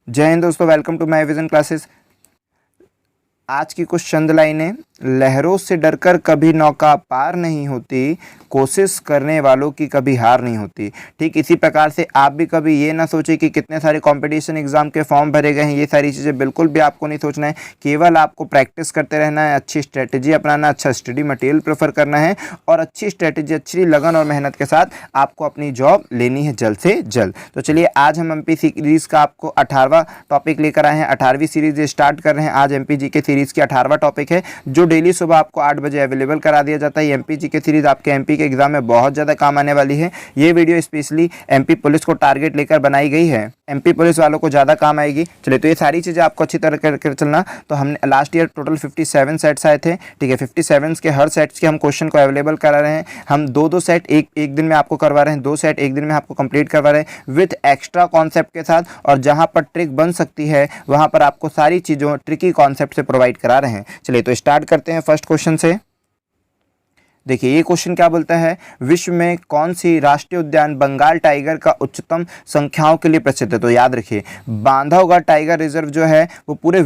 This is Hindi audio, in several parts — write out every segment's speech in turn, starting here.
जय हिंद दोस्तों, welcome to my vision classes. आज की कुछ चंद लाइनें। लहरों से डरकर कभी नौका पार नहीं होती, कोशिश करने वालों की कभी हार नहीं होती। ठीक इसी प्रकार से आप भी कभी ये ना सोचें कि कितने सारे कंपटीशन एग्जाम के फॉर्म भरे गए हैं। ये सारी चीज़ें बिल्कुल भी आपको नहीं सोचना है। केवल आपको प्रैक्टिस करते रहना है, अच्छी स्ट्रेटेजी अपनाना, अच्छा स्टडी मटेरियल प्रेफर करना है और अच्छी स्ट्रेटेजी, अच्छी लगन और मेहनत के साथ आपको अपनी जॉब लेनी है जल्द से जल्द। तो चलिए, आज हम एमपी सीरीज़ का आपको 18वां टॉपिक लेकर आए हैं। 18वीं सीरीज स्टार्ट कर रहे हैं। आज एमपी जीके सीरीज़ की 18वां टॉपिक है, जो डेली सुबह आपको 8 बजे अवेलेबल करा दिया जाता है। एमपी जीके सीरीज आपके एमपी के एग्जाम में बहुत ज़्यादा काम आने वाली है। ये वीडियो स्पेशली एमपी पुलिस को टारगेट लेकर बनाई गई है, एमपी पुलिस वालों को ज़्यादा काम आएगी। चलिए, तो ये सारी चीज़ें आपको अच्छी तरह कर चलना। तो हमने लास्ट ईयर टोटल 57 सेट्स आए थे। ठीक है, 57 के हर सेट्स के हम क्वेश्चन को अवेलेबल करा रहे हैं। हम दो सेट एक दिन में आपको करवा रहे हैं, 2 सेट एक दिन में आपको कंप्लीट करवा रहे हैं विथ एक्स्ट्रा कॉन्सेप्ट के साथ। और जहाँ पर ट्रिक बन सकती है वहाँ पर आपको सारी चीज़ों ट्रिकी कॉन्सेप्ट से प्रोवाइड करा रहे हैं। चलिए, तो स्टार्ट करते हैं फर्स्ट क्वेश्चन से। देखिए, ये क्वेश्चन क्या बोलता है, विश्व में कौन सी राष्ट्रीय उद्यान बंगाल टाइगर का उच्चतम संख्याओं के लिए प्रसिद्ध है। तो याद रखिए, बांधवगढ़ टाइगर रिजर्व जो है वो पूरे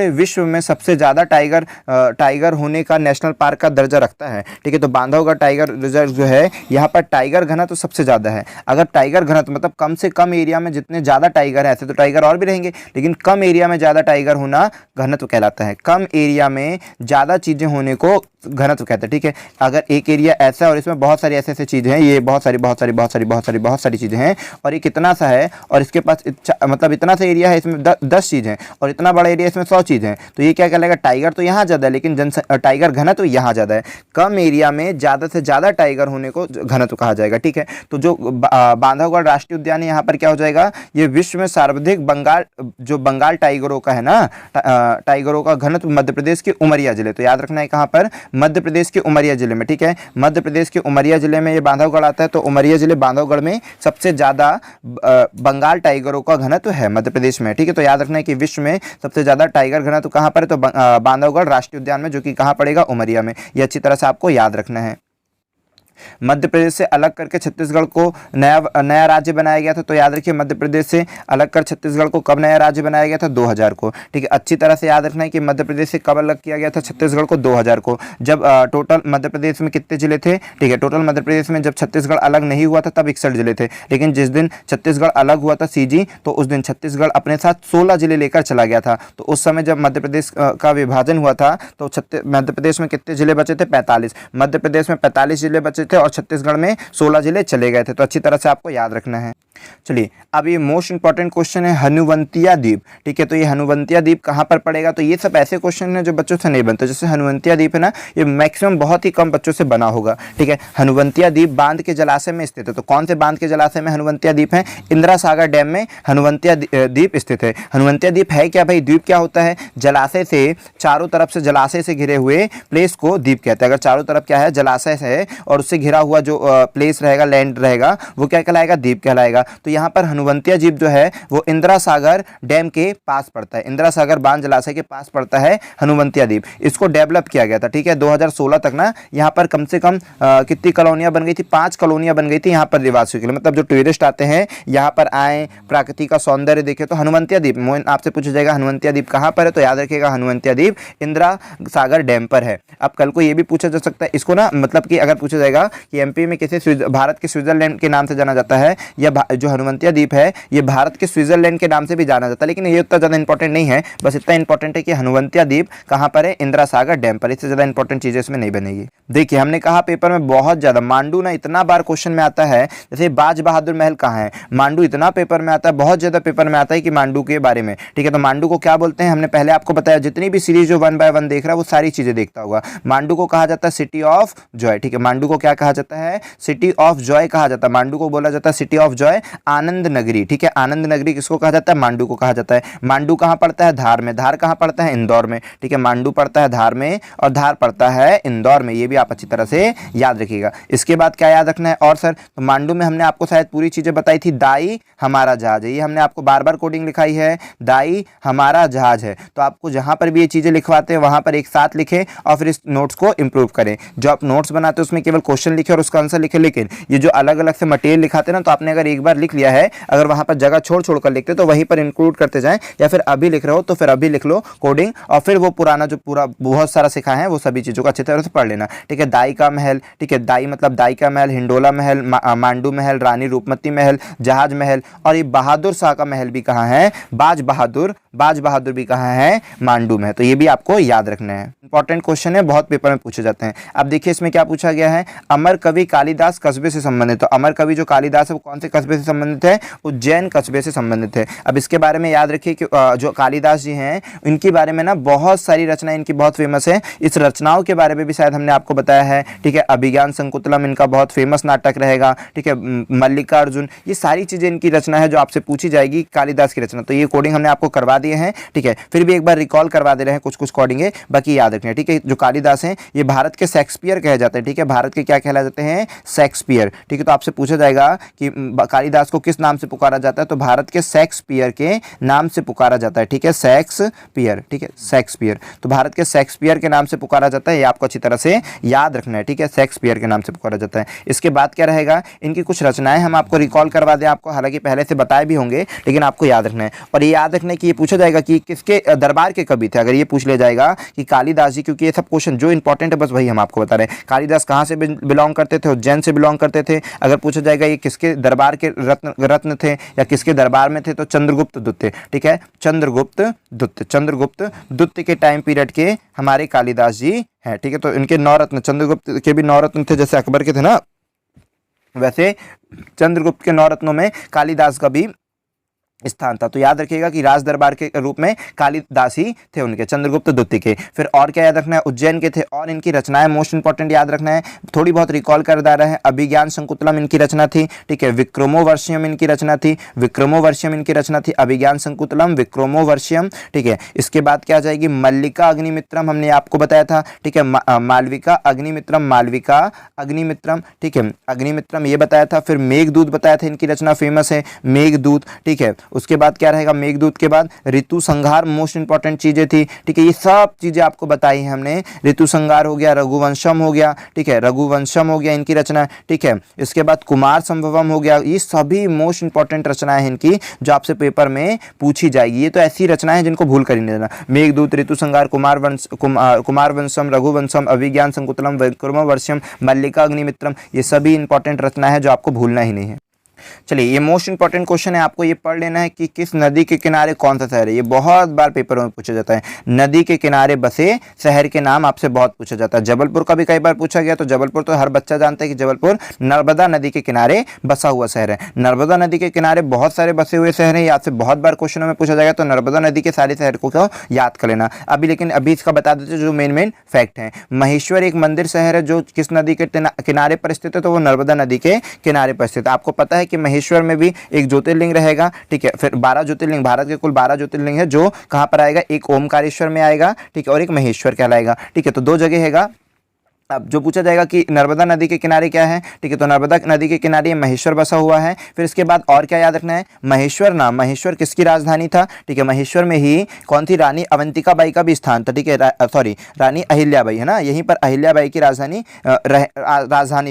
विश्व में सबसे ज़्यादा टाइगर होने का नेशनल पार्क का दर्जा रखता है। ठीक है, तो बांधवगढ़ टाइगर रिजर्व जो है, यहाँ पर टाइगर घनत्व तो सबसे ज़्यादा है। अगर टाइगर घनत्व मतलब कम से कम एरिया में जितने ज़्यादा टाइगर है, ऐसे तो टाइगर और भी रहेंगे, लेकिन कम एरिया में ज़्यादा टाइगर होना घनत्व कहलाता है। कम एरिया में ज़्यादा चीज़ें होने को घनत्व कहते हैं। ठीक है, अगर एक एरिया ऐसा है और इसमें बहुत सारी ऐसे चीज़ें हैं, ये बहुत सारी चीज़ें हैं, और ये कितना सा है और इसके पास मतलब इतना सा एरिया है, इसमें 10 चीज़ें हैं, और इतना बड़ा एरिया इसमें 100 चीज़ें हैं, तो ये क्या कहलाएगा, टाइगर तो यहाँ ज़्यादा है, लेकिन टाइगर घनत्व तो यहाँ ज़्यादा है। कम एरिया में ज़्यादा से ज़्यादा टाइगर होने को घनत्व कहा जाएगा। ठीक है, तो जो बांधवगढ़ राष्ट्रीय उद्यान है, यहाँ पर क्या हो जाएगा, ये विश्व में सर्वाधिक बंगाल टाइगरों का है ना, टाइगरों का घनत्व मध्य प्रदेश के उमरिया जिले। तो याद रखना है कहाँ पर, मध्य प्रदेश के उमरिया जिले में। ठीक है, मध्य प्रदेश के उमरिया जिले में ये बांधवगढ़ आता है। तो उमरिया जिले बांधवगढ़ में सबसे ज़्यादा बंगाल टाइगरों का घनत्व है मध्य प्रदेश में। ठीक है, तो याद रखना है कि विश्व में सबसे ज़्यादा टाइगर घनत्व कहाँ पर है, तो बांधवगढ़ राष्ट्रीय उद्यान में, जो कि कहाँ पड़ेगा, उमरिया में। ये अच्छी तरह से आपको याद रखना है। मध्य प्रदेश से अलग करके छत्तीसगढ़ को नया राज्य बनाया गया था। तो याद रखिए, मध्य प्रदेश से अलग कर छत्तीसगढ़ को कब नया राज्य बनाया गया था, 2000 को। ठीक है, अच्छी तरह से याद रखना है कि मध्य प्रदेश से कब अलग किया गया था छत्तीसगढ़ को, 2000 को। जब टोटल मध्य प्रदेश में कितने जिले थे, ठीक है, टोटल मध्य प्रदेश में जब छत्तीसगढ़ अलग नहीं हुआ था तब 61 जिले थे, लेकिन जिस दिन छत्तीसगढ़ अलग हुआ था सीजी, तो उस दिन छत्तीसगढ़ अपने साथ 16 जिले लेकर चला गया था। तो उस समय जब मध्य प्रदेश का विभाजन हुआ था तो मध्य प्रदेश में कितने जिले बचे थे, 45। मध्य प्रदेश में 45 जिले बचे थे और छत्तीसगढ़ में 16 जिले चले गए थे। तो अच्छी तरह से आपको याद रखना है। चलिए, अब ये मोस्ट इंपॉर्टेंट क्वेश्चन है, हनुवंतिया द्वीप। ठीक है, तो ये हनुवंतिया द्वीप कहाँ पर पड़ेगा। तो ये सब ऐसे क्वेश्चन हैं जो बच्चों से नहीं बनते। जैसे हनुवंतिया द्वीप है ना, ये मैक्सिमम बहुत ही कम बच्चों से बना होगा। ठीक है, हनुवंतिया द्वीप बांध के जलाशय में स्थित है। तो कौन से बांध के जलाशय में हनुवंतिया द्वीप है, इंदिरा सागर डैम में हनुवंतिया द्वीप स्थित है। हनुवंतिया द्वीप है क्या भाई, द्वीप क्या होता है, जलाशय से चारों तरफ से जलाशय से घिरे हुए प्लेस को द्वीप कहते हैं। अगर चारों तरफ क्या है, जलाशय है और उससे घिरा हुआ जो प्लेस रहेगा, लैंड रहेगा, वो क्या कहलाएगा, द्वीप कहलाएगा। तो यहाँ पर हनुवंतिया द्वीप जो है वो इंदिरा सागर डैम के पास पड़ता है, इंदिरा सागर बांध जलाशय के पास पड़ता है हनुवंतिया द्वीप। इसको डेवलप किया गया था। ठीक है, 2016 तक ना यहाँ पर कम से कम कितनी कॉलोनियां बन गई थी, 5 कॉलोनियां बन गई थी यहाँ पर निवासियों के लिए। मतलब जो टूरिस्ट आते हैं यहाँ पर आए, प्रकृति का सौंदर्य देखे। तो हनुवंतिया द्वीप, आपसे पूछा जाएगा हनुवंतिया द्वीप कहाँ पर है, तो याद रखिएगा हनुवंतिया द्वीप इंदिरा सागर डैम पर है। अब कल को ये भी पूछा जा सकता है इसको ना, मतलब कि अगर पूछा जाएगा कि एमपी में किसे भारत के स्विट्जरलैंड के नाम से जाना जाता है, या जो हनुवंतिया द्वीप है ये भारत के स्विट्जरलैंड के नाम से भी जाना जाता है, लेकिन ये उतना ज़्यादा इंपॉर्टेंट नहीं है। बस इतना इंपॉर्टेंट है कि हनुवंतिया द्वीप कहाँ पर है, इंदिरा सागर डैम पर। इससे ज़्यादा इंपॉर्टेंट चीज़ें इसमें नहीं बनेगी। देखिए, हमने कहा पेपर में बहुत ज़्यादा मांडू ना इतना बार क्वेश्चन में आता है। जैसे बाज बहादुर महल कहाँ है, मांडू इतना पेपर में आता है, बहुत ज़्यादा पेपर में आता है कि मांडू के बारे में। ठीक है, तो मांडू को क्या बोलते हैं, हमने पहले आपको बताया। जितनी भी सीरीज जो 1 बाय 1 देख रहा है वो सारी चीज़ें देखता होगा। मांडू को कहा जाता है सिटी ऑफ जॉय। ठीक है, मांडू को क्या कहा जाता है, सिटी ऑफ जॉय कहा जाता है। मांडू को बोला जाता है सिटी ऑफ जॉय, आनंद नगरी। ठीक है, आनंद नगरी किसको कहा जाता है, मांडू को कहा जाता है। मांडू कहाँ पड़ता है, धार में। धार कहाँ पड़ता है, इंदौर में। ठीक है, मांडू पड़ता है धार में और धार पड़ता है इंदौर में। ये भी आप अच्छी तरह से याद रखिएगा। इसके बाद क्या याद रखना है और सर, तो मांडू में हमने आपको शायद पूरी चीजें बताई थी। दाई हमारा जहाज है, ये हमने आपको बार बार कोडिंग लिखाई है, दाई हमारा जहाज है। तो आपको जहां पर भी ये चीजें लिखवाते हैं वहां पर एक साथ लिखें और फिर इस नोट्स को इंप्रूव करें। जो आप नोट्स बनाते हैं उसमें केवल क्वेश्चन लिखे और उसका आंसर लिखे, लेकिन ये जो अलग अलग से मटेरियल लिखाते हैं ना, तो आपने अगर एक बार बार लिख लिया है, अगर वहाँ पर जगह छोड़ छोड़ कर लिखते तो वहीं पर इंक्लूड करते जाएं, या फिर अभी लिख रहे हो तो फिर अभी लिख लो कोडिंग, और फिर वो पुराना जो पूरा बहुत सारा सिखाया है वो सभी चीज़ों को अच्छी तरह से पढ़ लेना, ठीक है। दाई का महल, ठीक है, दाई मतलब दाई का महल, हिंडोला महल, मांडू महल, रानी रूपमती महल, जहाज महल, और ये बहादुर शाह का महल भी कहाँ है, बाज बहादुर भी कहाँ है, मांडू में। तो ये भी आपको याद रखना है, इंपॉर्टेंट क्वेश्चन है, बहुत पेपर में पूछे जाते हैं। अब देखिए इसमें क्या पूछा गया है, अमर कवि कालिदास कस्बे से संबंधित। तो अमर कवि जो कालिदास है वो कौन से कस्बे से संबंधित है, उज्जैन कस्बे से संबंधित है। अब इसके बारे में याद रखिए कि जो कालिदास जी हैं इनके बारे में ना बहुत सारी रचनाएं इनकी बहुत फेमस है। इस रचनाओं के बारे में भी शायद हमने आपको बताया है, ठीक है। अभिज्ञान शकुंतलम इनका बहुत फेमस नाटक रहेगा, ठीक है। मल्लिकार्जुन, ये सारी चीजें इनकी रचना है जो आपसे पूछी जाएगी, कालिदास की रचना। तो ये कोडिंग हमने आपको करवा दिए हैं, ठीक है। फिर भी एक बार रिकॉल करवा दे रहे हैं कुछ कोडिंग, बाकी याद रखना है, ठीक है। जो कालिदास हैं ये भारत के शेक्सपियर कहे जाते हैं, ठीक है। भारत के क्या कहला जाते हैं, शेक्सपियर, ठीक है। तो आपसे पूछा जाएगा कि कालिदास को किस नाम से पुकारा जाता है, तो भारत के शेक्सपियर के नाम से पुकारा जाता है, ठीक है। शेक्सपियर, ठीक है, शेक्सपियर, तो भारत के शेक्सपियर के नाम से पुकारा जाता है, ये आपको अच्छी तरह से याद रखना है, ठीक है। शेक्सपियर के नाम से पुकारा जाता है। इसके बाद क्या रहेगा, इनकी कुछ रचनाएं हम आपको रिकॉल करवा दें, आपको हालांकि पहले से बताए भी होंगे लेकिन आपको याद रखना है। और ये याद रखना है कि ये पूछा जाएगा कि किसके दरबार के कवि थे, अगर ये पूछ लिया जाएगा कि कालिदास जी, क्योंकि ये सब क्वेश्चन जो इंपॉर्टेंट है बस वही हम आपको बता रहे हैं। कालिदास कहाँ से बिलोंग करते थे, उज्जैन से बिलोंग करते थे। अगर पूछा जाएगा ये किसके दरबार के रत्न थे या किसके दरबार में थे, तो चंद्रगुप्त दुत्त, ठीक है, चंद्रगुप्त दुत्त के टाइम पीरियड के हमारे कालिदास जी हैं, ठीक है। तो इनके 9 रत्न, चंद्रगुप्त के भी 9 रत्न थे, जैसे अकबर के थे ना, वैसे चंद्रगुप्त के 9 रत्नों में कालिदास का भी स्थान था। तो याद रखिएगा कि राज दरबार के रूप में कालिदास ही थे उनके, चंद्रगुप्त द्वितीय के। फिर और क्या याद रखना है, उज्जैन के थे, और इनकी रचनाएं मोस्ट इंपॉर्टेंट याद रखना है, थोड़ी बहुत रिकॉल कर दे रहे हैं। अभिज्ञान शकुंतलम इनकी रचना थी, ठीक है। विक्रमोर्वशियम इनकी रचना थी, अभिज्ञान शकुंतलम, विक्रमोर्वशियम, ठीक है। इसके बाद क्या आ जाएगी, मल्लिका अग्निमित्रम, हमने आपको बताया था, ठीक है। मालविका अग्निमित्रम, ठीक है, अग्निमित्रम ये बताया था। फिर मेघदूत बताया था, इनकी रचना फेमस है मेघदूत, ठीक है। उसके बाद क्या रहेगा, मेघदूत के बाद ऋतु संहार, मोस्ट इंपॉर्टेंट चीजें थी, ठीक है। ये सब चीजें आपको बताई हैं हमने, ऋतु संहार हो गया, रघुवंशम हो गया, ठीक है, रघुवंशम हो गया इनकी रचना, ठीक है। इसके बाद कुमार संभवम हो गया। ये सभी मोस्ट इंपॉर्टेंट रचनाएं हैं इनकी जो आपसे पेपर में पूछी जाएगी। ये तो ऐसी रचनाएं हैं जिनको भूल कर ही नहीं देना। मेघदूत, ऋतु संहार, कुमारवंशम, रघुवंशम, अभिज्ञान शकुंतलम, विक्रमोर्वशियम, मल्लिका अग्निमित्रम, ये सभी इंपॉर्टेंट रचना है जो आपको भूलना ही नहीं है। चलिए ये मोस्ट इंपॉर्टेंट क्वेश्चन है, आपको ये पढ़ लेना है कि किस नदी के किनारे कौन सा शहर है। ये बहुत बार पेपरों में पूछा जाता है, नदी के किनारे बसे शहर के नाम आपसे बहुत पूछा जाता है। जबलपुर का भी कई बार पूछा गया, तो जबलपुर तो हर बच्चा जानता है कि जबलपुर नर्मदा नदी के किनारे बसा हुआ शहर है। नर्मदा नदी के किनारे बहुत सारे बसे हुए शहर हैं, आपसे बहुत बार क्वेश्चनों में पूछा जाएगा, तो नर्मदा नदी के सारे शहर को याद कर लेना लेकिन अभी इसका बता देते जो मेन फैक्ट है। महेश्वर एक मंदिर शहर है जो किस नदी के किनारे पर स्थित है, तो वो नर्मदा नदी के किनारे पर स्थित है। आपको पता है कि महेश्वर में भी एक ज्योतिर्लिंग रहेगा, ठीक है। फिर 12 ज्योतिर्लिंग, भारत के कुल 12 ज्योतिर्लिंग है, जो कहां पर आएगा, एक ओमकारेश्वर में आएगा, ठीक है, और एक महेश्वर कहलाएगा, ठीक है। तो 2 जगह हैगा। अब जो पूछा जाएगा कि नर्मदा नदी के किनारे क्या है, ठीक है, तो नर्मदा नदी के किनारे महेश्वर बसा हुआ है। फिर इसके बाद और क्या याद रखना है, महेश्वर किसकी राजधानी था, ठीक है। महेश्वर में ही कौन थी, रानी अवंतिका बाई का भी स्थान था, ठीक है। रानी अहिल्याबाई है ना, यहीं पर अहिल्याबाई की राजधानी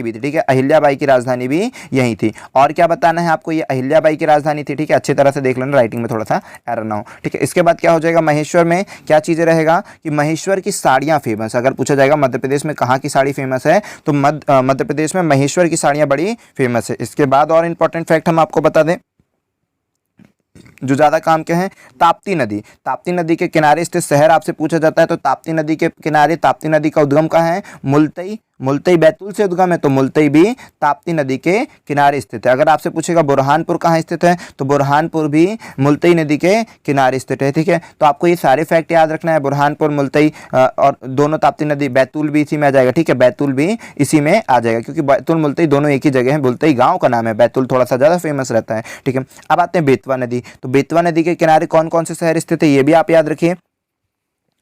भी थी, ठीक है। अहिल्याबाई की राजधानी भी यहीं थी। और क्या बताना है आपको, ये अहिल्याबाई की राजधानी थी, ठीक है। अच्छी तरह से देख लेना, राइटिंग में थोड़ा सा एरर ना हो, ठीक है। इसके बाद क्या हो जाएगा, महेश्वर में क्या चीजें रहेगा कि महेश्वर की साड़ियां फेमस। अगर पूछा जाएगा मध्य प्रदेश में कहाँ की साड़ी फेमस है, तो मध्य प्रदेश में महेश्वर की साड़ियां बड़ी फेमस है। इसके बाद और इंपॉर्टेंट फैक्ट हम आपको बता दें जो ज्यादा काम के हैं, ताप्ती नदी के किनारे स्थित शहर आपसे पूछा जाता है, तो ताप्ती नदी के किनारे, ताप्ती नदी का उद्गम कहाँ है, मुल्तई बैतूल से उद्गम है, तो मुल्तई भी ताप्ती नदी के किनारे स्थित है। अगर आपसे पूछेगा बुरहानपुर कहाँ स्थित है, तो बुरहानपुर भी मुल्तई नदी के किनारे स्थित है, ठीक है। तो आपको ये सारे फैक्ट याद रखना है, बुरहानपुर, मुल्तई और दोनों ताप्ती नदी, बैतूल भी इसी में आ जाएगा, ठीक है। बैतूल भी इसी में आ जाएगा क्योंकि बैतूल मुल्तई दोनों एक ही जगह है। मुल्तई गाँव का नाम है, बैतूल थोड़ा सा ज़्यादा फेमस रहता है, ठीक है। अब आते हैं बेतवा नदी। तो बेतवा नदी के किनारे कौन कौन से शहर स्थित है, ये भी आप याद रखिए।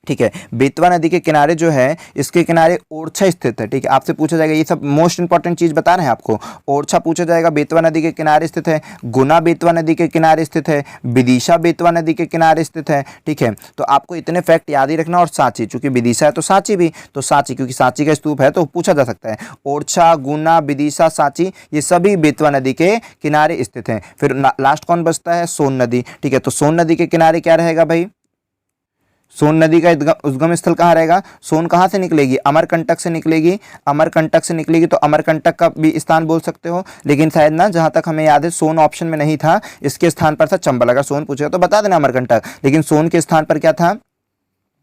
ठीक है। बेतवा नदी के किनारे जो है, इसके किनारे ओरछा स्थित है। ठीक है, आपसे पूछा जाएगा, ये सब मोस्ट इंपॉर्टेंट चीज बता रहे हैं आपको। ओरछा पूछा जाएगा, बेतवा नदी के किनारे स्थित है। गुना बेतवा नदी के किनारे स्थित है। विदिशा बेतवा नदी के किनारे स्थित है। ठीक है, तो आपको इतने फैक्ट याद ही रखना। और सांची, चूंकि विदिशा है तो सांची भी, तो सांची क्योंकि सांची का स्तूप है तो पूछा जा सकता है। ओरछा, गुना, विदिशा, सांची ये सभी बेतवा नदी के किनारे स्थित हैं। फिर लास्ट कौन बचता है? सोन नदी। ठीक है, तो सोन नदी के किनारे क्या रहेगा भाई? सोन नदी का उद्गम स्थल कहाँ रहेगा? सोन कहाँ से निकलेगी? अमरकंटक से निकलेगी। अमरकंटक से निकलेगी तो अमरकंटक का भी स्थान बोल सकते हो, लेकिन शायद ना, जहाँ तक हमें याद है सोन ऑप्शन में नहीं था, इसके स्थान पर था चंबल। अगर सोन पूछेगा तो बता देना अमरकंटक, लेकिन सोन के स्थान पर क्या था?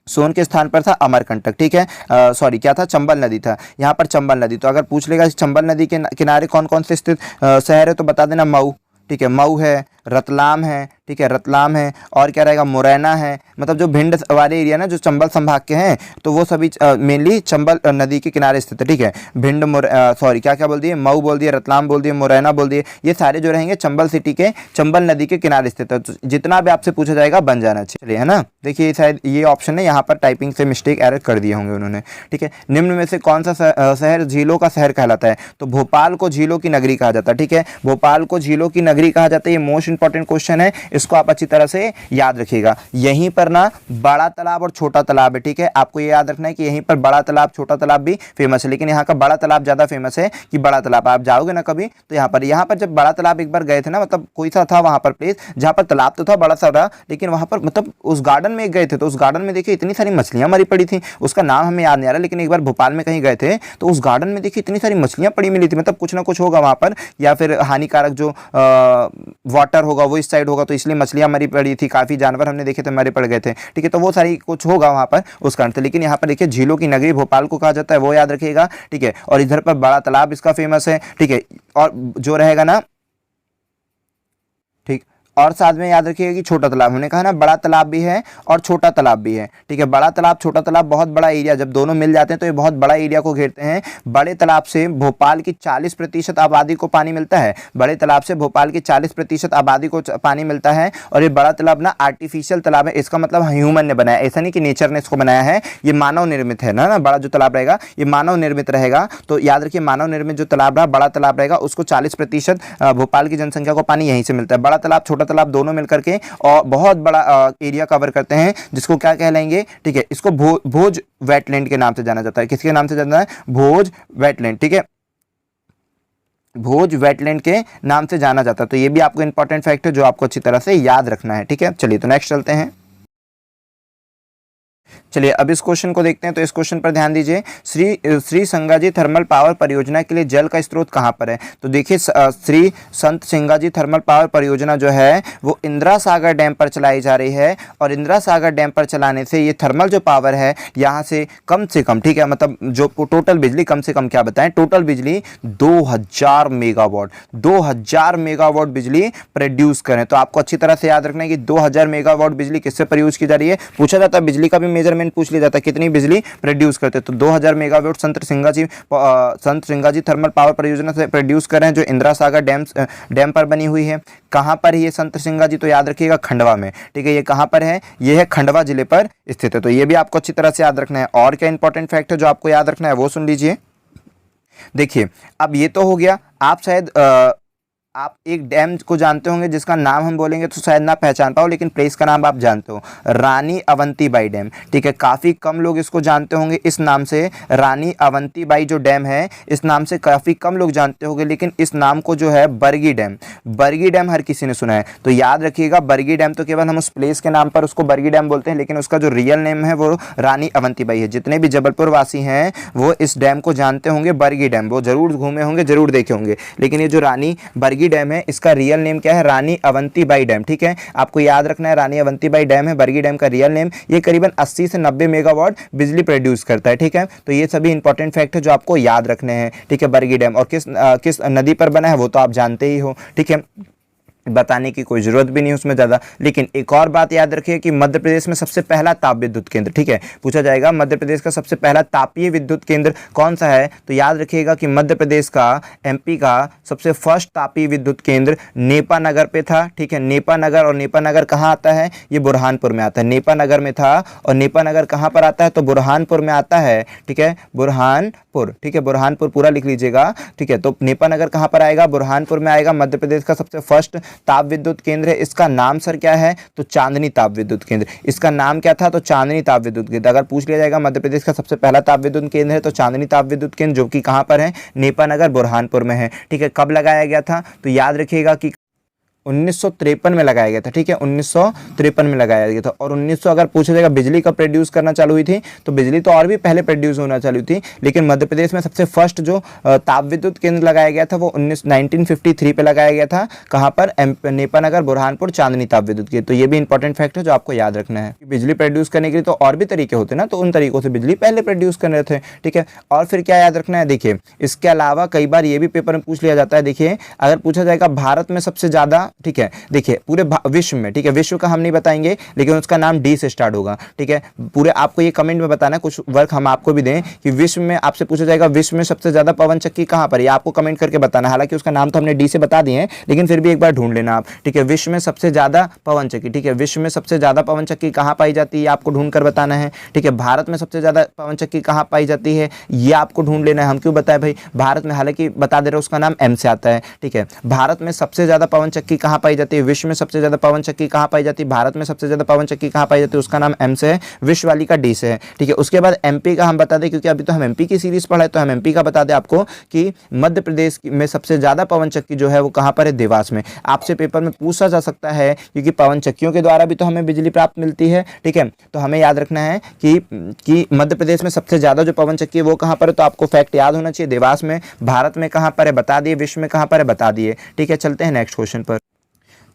सोन के स्थान पर था अमरकंटक। ठीक है, सॉरी क्या था? चंबल नदी था। यहाँ पर चंबल नदी, तो अगर पूछ लेगा चंबल नदी के किनारे कौन कौन से स्थित शहर है तो बता देना मऊ। ठीक है, मऊ है, रतलाम है। ठीक है, रतलाम है, और क्या रहेगा? मुरैना है। मतलब जो भिंड वाले एरिया ना, जो चंबल संभाग के हैं, तो वो सभी मेनली चंबल नदी के किनारे स्थित है। ठीक है, भिंड सॉरी क्या क्या बोल दिए? मऊ बोल दिए, रतलाम बोल दिए, मुरैना बोल दिए, ये सारे जो रहेंगे चंबल सिटी के, चंबल नदी के किनारे स्थित है। तो जितना भी आपसे पूछा जाएगा बन जाना चाहिए, है ना। देखिए शायद ये ऑप्शन है, यहाँ पर टाइपिंग से मिस्टेक एरर कर दिए होंगे उन्होंने। ठीक है, निम्न में से कौन सा शहर झीलों का शहर कहलाता है? तो भोपाल को झीलों की नगरी कहा जाता है। ठीक है, भोपाल को झीलों की नगरी कहा जाता है। ये मोस्ट इंपॉर्टेंट क्वेश्चन है, इसको आप अच्छी तरह से याद रखिएगा। यहीं पर ना बड़ा तालाब और छोटा तालाब है। ठीक है, आपको ये याद रखना है कि यहीं पर बड़ा तालाब, छोटा तालाब भी फेमस है, लेकिन यहाँ का बड़ा तालाब ज्यादा फेमस है कि बड़ा तालाब। आप जाओगे ना कभी तो यहाँ पर जब बड़ा तालाब एक बार गए थे ना, मतलब कोई सा था वहां पर प्लेस जहां पर तालाब तो था बड़ा सा था, लेकिन वहां पर मतलब उस गार्डन में गए थे तो उस गार्डन में देखिए इतनी सारी मछलियां मरी पड़ी थी। उसका नाम हमें याद नहीं आ रहा, लेकिन एक बार भोपाल में कहीं गए थे तो उस गार्डन में देखिए इतनी सारी मछलियां पड़ी मिली थी। मतलब कुछ ना कुछ होगा वहां पर, या फिर हानिकारक जो वाटर होगा वो इस साइड होगा, तो इसलिए मछलियां मरी पड़ी थी। काफी जानवर हमने देखे थे मरे पड़ गए थे। ठीक है, तो वो सारी कुछ होगा वहां पर उस कारण से। लेकिन यहाँ पर देखिए झीलों की नगरी भोपाल को कहा जाता है, वो याद रखिएगा। ठीक है, और इधर पर बड़ा तालाब इसका फेमस है। ठीक है, और जो रहेगा ना, ठीक, और साथ में याद रखिएगा कि छोटा तालाब, हमने कहा ना बड़ा तालाब भी है और छोटा तालाब भी है। ठीक है, बड़ा तालाब छोटा तालाब बहुत बड़ा एरिया, जब दोनों मिल जाते हैं तो ये बहुत बड़ा एरिया को घेरते हैं। बड़े तालाब से भोपाल की 40% आबादी को पानी मिलता है। बड़े तालाब से भोपाल की 40% आबादी को पानी मिलता है। और ये बड़ा तालाब ना आर्टिफिशियल तालाब है, इसका मतलब ह्यूमन ने बनाया, ऐसा नहीं कि नेचर ने इसको बनाया है, ये मानव निर्मित है ना। बड़ा जो तालाब रहेगा ये मानव निर्मित रहेगा, तो याद रखिए मानव निर्मित जो तालाब रहा, बड़ा तालाब रहेगा, उसको 40% भोपाल की जनसंख्या को पानी यहीं से मिलता है। बड़ा तालाब छोटा तालाब दोनों मिलकर के और बहुत बड़ा एरिया कवर करते हैं, जिसको क्या कहलाएंगे? ठीक है, इसको भोज वेटलैंड के नाम से जाना जाता है। किसके नाम से जाना है? भोज वेटलैंड। ठीक है, भोज वेटलैंड के नाम से जाना जाता है। तो ये भी आपको इंपॉर्टेंट फैक्ट है जो आपको अच्छी तरह से याद रखना है। ठीक है, चलिए तो नेक्स्ट चलते हैं। चलिए अब इस क्वेश्चन को देखते हैं। तो इस क्वेश्चन पर ध्यान दीजिए, श्री संगाजी थर्मल पावर परियोजना के लिए जल का स्रोत कहाँ पर है? तो देखिए श्री संत सिंगाजी थर्मल पावर परियोजना जो है वो इंदिरा सागर डैम पर चलाई जा रही है। और इंदिरा सागर डैम पर चलाने से ये थर्मल जो पावर है यहाँ से कम, ठीक है, मतलब जो टोटल बिजली कम से कम क्या बताएं, टोटल बिजली 2000 मेगावाट, 2000 मेगावाट बिजली प्रोड्यूस करें। तो आपको अच्छी तरह से याद रखना है कि 2000 मेगावाट बिजली किससे प्रोड्यूस की जा रही है। पूछा जाता है बिजली का भी मेजरमेंट पूछ लिया जाता है, कितनी बिजली प्रोड्यूस करते। तो 2000 मेगावाट संत सिंगाजी थर्मल पावर परियोजना से प्रोड्यूस कर रहे हैं, जो इंदिरा सागर डैम पर बनी हुई है। कहां पर है ये संत सिंगाजी? तो याद रखिएगा खंडवा में। ठीक है, ये कहां पर है? ये है खंडवा जिले पर स्थित है। तो ये भी आपको अच्छी तरह से याद रखना है। और क्या इंपॉर्टेंट फैक्ट है जो आपको याद रखना है वो सुन लीजिए। देखिए अब ये तो हो गया, आप शायद आप एक डैम को जानते होंगे जिसका नाम हम बोलेंगे तो शायद ना पहचान पाओ, लेकिन प्लेस का नाम आप जानते हो, रानी अवंतीबाई डैम। ठीक है, काफ़ी कम लोग इसको जानते होंगे इस नाम से। रानी अवंतीबाई जो डैम है इस नाम से काफ़ी कम लोग जानते होंगे, लेकिन इस नाम को जो है बरगी डैम हर किसी ने सुना है। तो याद रखिएगा बरगी डैम तो केवल हम उस प्लेस के नाम पर उसको बरगी डैम बोलते हैं, लेकिन उसका जो रियल नेम है वो रानी अवंतीबाई है। जितने भी जबलपुर वासी हैं वो इस डैम को जानते होंगे बरगी डैम, वो जरूर घूमे होंगे, जरूर देखे होंगे। लेकिन ये जो रानी बरगी डैम है इसका रियल नेम क्या है? रानी अवंतीबाई डैम। ठीक है, आपको याद रखना है रानी अवंतीबाई डैम है बरगी डैम का रियल नेम। ये करीबन 80 से 90 मेगावाट बिजली प्रोड्यूस करता है। ठीक है, तो ये सभी इंपॉर्टेंट फैक्ट है जो आपको याद रखने हैं। ठीक है, बरगी डैम और किस नदी पर बना है वो तो आप जानते ही हो। ठीक है, बताने की कोई ज़रूरत भी नहीं उसमें ज़्यादा। लेकिन एक और बात याद रखिए कि मध्य प्रदेश में सबसे पहला ताप विद्युत केंद्र, ठीक है, पूछा जाएगा मध्य प्रदेश का सबसे पहला तापीय विद्युत केंद्र कौन सा है, तो याद रखिएगा कि मध्य प्रदेश का, एमपी का सबसे फर्स्ट तापीय विद्युत केंद्र नेपा नगर पे था, ठीक है, नेपा नगर। और नेपा नगर कहाँ आता है, ये बुरहानपुर में आता है, नेपा नगर में था। और नेपा नगर कहाँ पर आता है, तो बुरहानपुर में आता है, ठीक है, बुरहानपुर, ठीक है, बुरहानपुर पूरा लिख लीजिएगा, ठीक है। तो नेपा नगर कहाँ पर आएगा, बुरहानपुर में आएगा। मध्य प्रदेश का सबसे फर्स्ट ताप विद्युत केंद्र है। इसका नाम सर क्या है, तो चांदनी ताप विद्युत केंद्र। इसका नाम क्या था, तो चांदनी ताप विद्युत केंद्र। अगर पूछ लिया जाएगा मध्य प्रदेश का सबसे पहला ताप विद्युत केंद्र है तो चांदनी ताप विद्युत केंद्र, जो कि कहां पर है, नेपा नगर बुरहानपुर में है, ठीक है। कब लगाया गया था, तो याद रखिएगा कि 1953 में लगाया गया था, ठीक है, 1953 में लगाया गया था। और 1900 अगर पूछा जाएगा बिजली कब प्रोड्यूस करना चालू हुई थी, तो बिजली तो और भी पहले प्रोड्यूस होना चालू थी, लेकिन मध्य प्रदेश में सबसे फर्स्ट जो ताप विद्युत केंद्र लगाया गया था वो 1953 पे लगाया गया था। कहाँ पर, नेपा नगर बुरहानपुर चांदनी ताप विद्युत केंद्र। तो ये भी इंपॉर्टेंट फैक्ट है जो आपको याद रखना है। बिजली प्रोड्यूस करने के लिए तो और भी तरीके होते ना, तो उन तरीकों से बिजली पहले प्रोड्यूस कर रहे थे, ठीक है। और फिर क्या याद रखना है, देखिए इसके अलावा कई बार ये भी पेपर में पूछ लिया जाता है। देखिए अगर पूछा जाएगा भारत में सबसे ज्यादा, ठीक है, देखिए पूरे विश्व में, ठीक है, विश्व का हम नहीं बताएंगे लेकिन उसका नाम डी से स्टार्ट होगा, ठीक है। पूरे आपको ये कमेंट में बताना है, कुछ वर्क हम आपको भी दें कि विश्व में, आपसे पूछा जाएगा विश्व में सबसे ज्यादा पवन चक्की कहां पर है, ये आपको कमेंट करके बताना है। हालांकि उसका नाम तो हमने डी से बता दिए हैं, लेकिन फिर भी एक बार ढूंढ लेना आप, ठीक है। विश्व में सबसे ज्यादा पवन चक्की, ठीक है, विश्व में सबसे ज्यादा पवन चक्की कहां पाई जाती है आपको ढूंढ कर बताना है, ठीक है। भारत में सबसे ज्यादा पवन चक्की कहां पाई जाती है ये आपको ढूंढ लेना है। हम क्यों बताए भाई, भारत में, हालांकि बता दे रहे उसका नाम एम से आता है, ठीक है। भारत में सबसे ज्यादा पवन चक्की कहां पाई जाती है, विश्व में सबसे ज्यादा पवन चक्की कहां पाई जाती है, भारत में सबसे ज्यादा पवन चक्की कहां पाई जाती है, उसका नाम एम से है, विश्व वाली का डी से है, ठीक है। उसके बाद एमपी का हम बता दें, क्योंकि अभी तो हम एमपी की सीरीज पढ़ा है, तो हम एमपी का बता दें आपको कि मध्य प्रदेश में सबसे ज्यादा पवन चक्की जो है वो कहां पर है, देवास में। आपसे पेपर में पूछा जा सकता है, क्योंकि पवन चक्कियों के द्वारा भी तो हमें बिजली प्राप्त मिलती है, ठीक है। तो हमें याद रखना है कि मध्य प्रदेश में सबसे ज्यादा जो पवन चक्की है वो कहां पर है, तो आपको फैक्ट याद होना चाहिए, देवास में। भारत में कहां पर है बता दिए, विश्व में कहां पर है बता दिए, ठीक है। चलते हैं नेक्स्ट क्वेश्चन पर।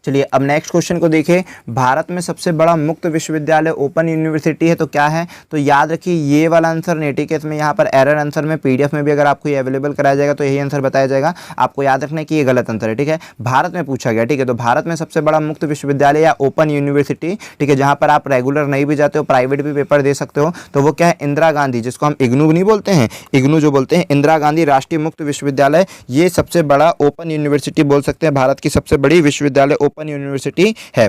चलिए अब नेक्स्ट क्वेश्चन को देखें। भारत में सबसे बड़ा मुक्त विश्वविद्यालय ओपन यूनिवर्सिटी है, तो क्या है, तो याद रखिए ये वाला आंसर नहीं, ठीक है। इसमें यहाँ पर एरर आंसर में पीडीएफ में भी अगर आपको ये अवेलेबल कराया जाएगा तो यही आंसर बताया जाएगा। आपको याद रखना है कि ये गलत आंसर है, ठीक है। भारत में पूछा गया, ठीक है। तो भारत में सबसे बड़ा मुक्त विश्वविद्यालय या ओपन यूनिवर्सिटी, ठीक है, जहाँ पर आप रेगुलर नहीं भी जाते हो, प्राइवेट भी पेपर दे सकते हो, तो वो क्या है, इंदिरा गांधी, जिसको हम इग्नू नहीं बोलते हैं, इग्नू जो बोलते हैं, इंदिरा गांधी राष्ट्रीय मुक्त विश्वविद्यालय, ये सबसे बड़ा ओपन यूनिवर्सिटी बोल सकते हैं। भारत की सबसे बड़ी विश्वविद्यालय ओपन यूनिवर्सिटी है,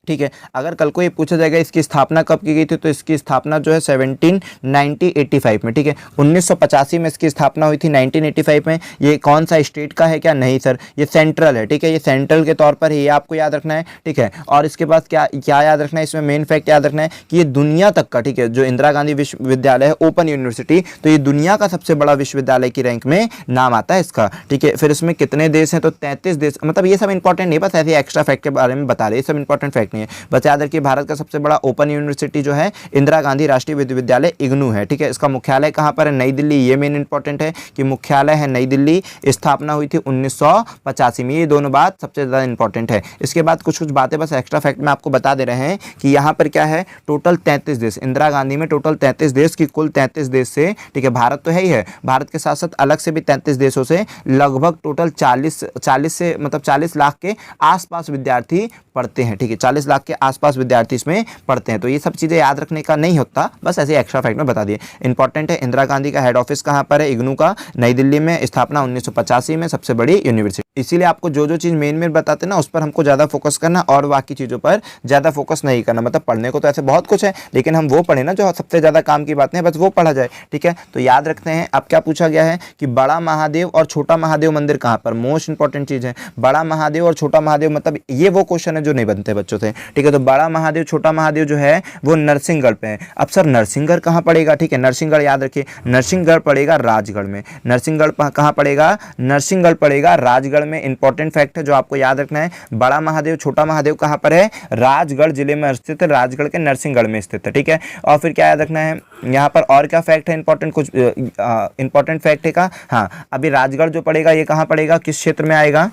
ठीक है। अगर कल को ये पूछा जाएगा इसकी स्थापना कब की गई थी, तो इसकी स्थापना जो है 1785 में, ठीक है। 1985 में इसकी स्थापना हुई थी, 1985 में। ये कौन सा स्टेट का है क्या, नहीं सर, ये सेंट्रल है, ठीक है, ये सेंट्रल के तौर पर ये आपको याद रखना है, ठीक है। और इसके बाद क्या क्या याद रखना है, इसमें मेन फैक्ट याद रखना है कि ये दुनिया तक का, ठीक है, जो इंदिरा गांधी विश्वविद्यालय है ओपन यूनिवर्सिटी, तो ये दुनिया का सबसे बड़ा विश्वविद्यालय की रैंक में नाम आता है इसका, ठीक है। फिर इसमें कितने देश हैं, तो 33 देश, मतलब ये सब इंपॉर्टेंट नहीं, बस ऐसे एक्स्ट्रा फैक्ट के बारे में बता रहे, ये सब इंपॉर्टेंट फैक्ट नहीं है, बस याद रखिए। भारत का सबसे बड़ा ओपन यूनिवर्सिटी जो है इंदिरा गांधी राष्ट्रीय विश्वविद्यालय इग्नू है, ठीक है। इसका मुख्यालय कहां पर है, नई दिल्ली। ये मेन इंपॉर्टेंट है कि मुख्यालय है नई दिल्ली, स्थापना हुई थी 1985 में। ये दोनों बात सबसे ज्यादा इंपॉर्टेंट है। इसके बाद कुछ कुछ बातें बस एक्स्ट्रा फैक्ट में आपको बता दे रहे हैं कि यहाँ पर क्या है, टोटल 33 देश, इंदिरा गांधी में टोटल 33 देश की कुल 33 देश से, ठीक है, भारत तो है ही है, भारत के साथ साथ अलग से भी 33 देशों से लगभग टोटल 40 से मतलब 40 लाख के आसपास विद्यार्थी पढ़ते हैं, ठीक है, 40 लाख के आसपास विद्यार्थी इसमें पढ़ते हैं। तो ये सब चीज़ें याद रखने का नहीं होता, बस ऐसे एक्स्ट्रा फैक्ट में बता दिए। इंपॉर्टेंट है, इंदिरा गांधी का हेड ऑफिस कहाँ पर है, इग्नू का, नई दिल्ली में, स्थापना 1985 में, सबसे बड़ी यूनिवर्सिटी। इसीलिए आपको जो जो चीज़ मेन बताते हैं ना उस पर हमको ज़्यादा फोकस करना और बाकी चीज़ों पर ज़्यादा फोकस नहीं करना। मतलब पढ़ने को तो ऐसे बहुत कुछ है, लेकिन हम वो पढ़े ना जो सबसे ज़्यादा काम की बातें हैं, बस वो पढ़ा जाए, ठीक है। तो याद रखते हैं। अब क्या पूछा गया है कि बड़ा महादेव और छोटा महादेव मंदिर कहाँ पर, मोस्ट इंपॉर्टेंट चीज़ है। बड़ा महादेव और छोटा महादेव, मतलब ये वो क्वेश्चन है जो नहीं बनते बच्चों से, ठीक है। तो बड़ा महादेव छोटा महादेव जो है वो नरसिंहगढ़ पे है। अब सर नरसिंहगढ़ कहाँ पड़ेगा, ठीक है, नरसिंहगढ़ याद रखिए, नरसिंहगढ़ पड़ेगा राजगढ़ में। नरसिंहगढ़ कहाँ पड़ेगा, नरसिंहगढ़ पड़ेगा राजगढ़ में। इंपॉर्टेंट फैक्ट है जो आपको याद रखना है। बड़ा महादेव छोटा महादेव कहाँ पर है, राजगढ़ जिले में स्थित है, राजगढ़ के नरसिंहगढ़ में स्थित है, ठीक है। और फिर क्या याद रखना है यहाँ पर, और क्या फैक्ट है इंपॉर्टेंट, कुछ इंपॉर्टेंट फैक्ट है का, हाँ, अभी राजगढ़ जो पड़ेगा ये कहाँ पड़ेगा, किस क्षेत्र में आएगा,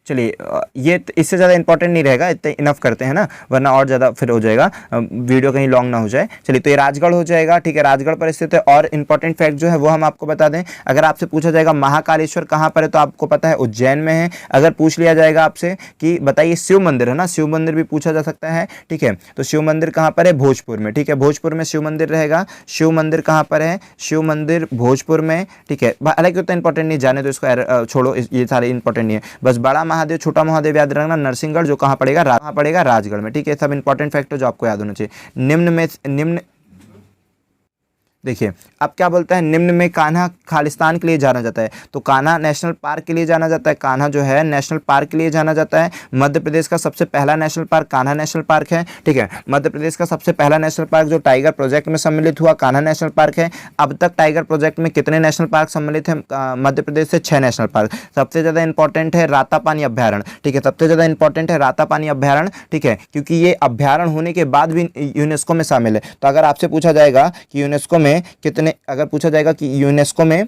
चलिए ये इससे ज़्यादा इंपॉर्टेंट नहीं रहेगा, इतने इनफ करते हैं ना, वरना और ज़्यादा फिर हो जाएगा, वीडियो कहीं लॉन्ग ना हो जाए। चलिए तो ये राजगढ़ हो जाएगा, ठीक है, राजगढ़ पर स्थित है। और इंपॉर्टेंट फैक्ट जो है वो हम आपको बता दें, अगर आपसे पूछा जाएगा महाकालेश्वर कहाँ पर है तो आपको पता है उज्जैन में है। अगर पूछ लिया जाएगा आपसे कि बताइए शिव मंदिर है ना, शिव मंदिर भी पूछा जा सकता है, ठीक है, तो शिव मंदिर कहाँ पर है, भोजपुर में, ठीक है, भोजपुर में शिव मंदिर रहेगा। शिव मंदिर कहाँ पर है, शिव मंदिर भोजपुर में, ठीक है। हालांकि उतना इंपॉर्टेंट नहीं, जाने तो इसको छोड़ो, ये सारे इंपॉर्टेंट नहीं है, बस बड़ा महादेव छोटा महादेव याद रखना, नरसिंहगढ़ जो कहाँ पड़ेगा राजगढ़ में, ठीक है। सब इंपॉर्टेंट फैक्टर जो आपको याद होना चाहिए। निम्न देखिए अब क्या बोलता है, निम्न में कान्हा खालिस्तान के लिए जाना जाता है, तो कान्हा नेशनल पार्क के लिए जाना जाता है, कान्हा जो है नेशनल पार्क के लिए जाना जाता है। मध्य प्रदेश का सबसे पहला national park Kanha national park है, ठीक है। मध्य प्रदेश का सबसे पहला नेशनल पार्क जो टाइगर प्रोजेक्ट में सम्मिलित हुआ कान्हा नेशनल पार्क है। अब तक टाइगर प्रोजेक्ट में कितने नेशनल पार्क सम्मिलित हैं मध्य प्रदेश से? 6 नेशनल पार्क। सबसे ज़्यादा इंपॉर्टेंट है रातापानी अभ्यारण्य, ठीक है, सबसे ज़्यादा इंपॉर्टेंट है रातापानी अभ्यारण्य, ठीक है, क्योंकि ये अभ्यारण्य होने के बाद भी यूनेस्को में शामिल है। तो अगर आपसे पूछा जाएगा कि यूनेस्को में कितने, अगर पूछा जाएगा कि यूनेस्को में,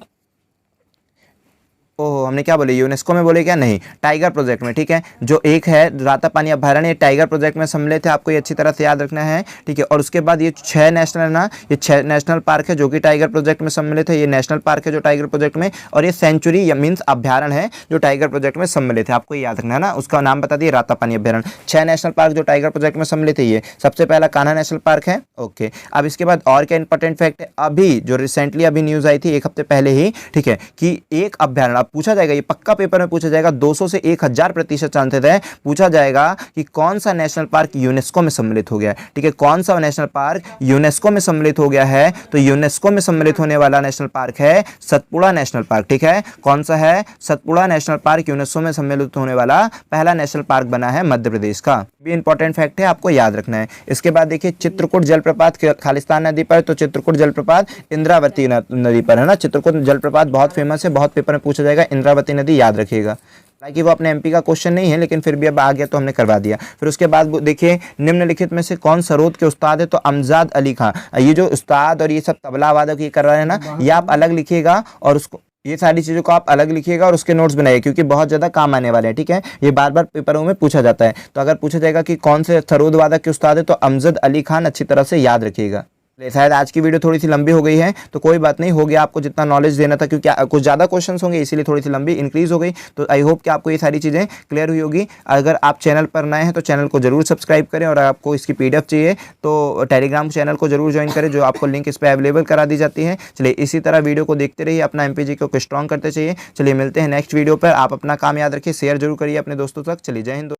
ओह हमने क्या बोले, यूनेस्को में बोले क्या, नहीं, टाइगर प्रोजेक्ट में, ठीक है। जो एक है रातापानी अभ्यारण्य ये टाइगर प्रोजेक्ट में सम्मिलित है, आपको ये अच्छी तरह से याद रखना है, ठीक है। और उसके बाद ये 6 नेशनल है ना, ये 6 नेशनल पार्क है जो कि टाइगर प्रोजेक्ट में सम्मिलित है, ये नेशनल पार्क है जो टाइगर प्रोजेक्ट में, और ये सेंचुरी या मीन्स अभ्यारण्य है जो टाइगर प्रोजेक्ट में सम्मिलित है, आपको याद रखना है ना, उसका नाम बता दिए रातापानी अभ्यारण्य। 6 नेशनल पार्क जो टाइगर प्रोजेक्ट में सम्मिलित है, ये सबसे पहला कान्हा नेशनल पार्क है, ओके। अब इसके बाद और क्या इंपॉर्टेंट फैक्ट है, अभी जो रिसेंटली अभी न्यूज़ आई थी 1 हफ्ते पहले ही, ठीक है, कि एक अभ्यारण्य, अब पूछा जाएगा, ये पक्का पेपर में पूछा जाएगा, 200 से 1000% चांसेस है पूछा जाएगा कि कौन सा नेशनल पार्क यूनेस्को में सम्मिलित हो गया है, ठीक है, कौन सा नेशनल पार्क यूनेस्को में सम्मिलित हो गया है। तो यूनेस्को में सम्मिलित होने वाला नेशनल पार्क है सतपुड़ा नेशनल पार्क, ठीक है, कौन सा है, सतपुड़ा नेशनल पार्क यूनेस्को में सम्मिलित होने वाला पहला नेशनल पार्क बना है मध्य प्रदेश का, भी इंपॉर्टेंट फैक्ट है, आपको याद रखना है। इसके बाद देखिए चित्रकूट जलप्रपात खालिस्तान नदी पर, तो चित्रकूट जलप्रपात इंद्रावती नदी पर है ना, चित्रकूट जलप्रपात बहुत फेमस है, बहुत पेपर में पूछा जाएगा, इंद्रावती नदी याद रखिएगा। हालांकि वो अपने एमपी का क्वेश्चन नहीं है, लेकिन फिर भी अब आ गया तो हमने करवा दिया। फिर उसके बाद देखिए निम्नलिखित में से कौन सरोद के उस्ताद है, तो अमजद अली खां। ये जो उस्ताद और ये सब तबला वादक ये कर रहे हैं ना, ये आप अलग लिखिएगा और उसको, ये सारी चीज़ों को आप अलग लिखिएगा और उसके नोट्स बनाइए, क्योंकि बहुत ज़्यादा काम आने वाले हैं, ठीक है, ये बार बार पेपरों में पूछा जाता है। तो अगर पूछा जाएगा कि कौन से सरोद वादक के उस्ताद है, तो अमजद अली खान, अच्छी तरह से याद रखिएगा। शायद आज की वीडियो थोड़ी सी लंबी हो गई है, तो कोई बात नहीं, हो गया आपको जितना नॉलेज देना था, क्योंकि कुछ ज़्यादा क्वेश्चंस होंगे इसीलिए थोड़ी सी लंबी इंक्रीज हो गई। तो आई होप कि आपको ये सारी चीज़ें क्लियर हुई होगी। अगर आप चैनल पर नए हैं तो चैनल को जरूर सब्सक्राइब करें, और आपको इसकी PDF चाहिए तो टेलीग्राम चैनल को जरूर ज्वाइन करें, जो आपको लिंक इस पर अवेलेबल करा दी जाती है। चलिए इसी तरह वीडियो को देखते रहिए, अपना MPG को स्ट्रॉन्ग करते चाहिए। चलिए मिलते हैं नेक्स्ट वीडियो पर, आप अपना काम याद रखिए, शेयर जरूर करिए अपने दोस्तों तक। चलिए जय हिंद।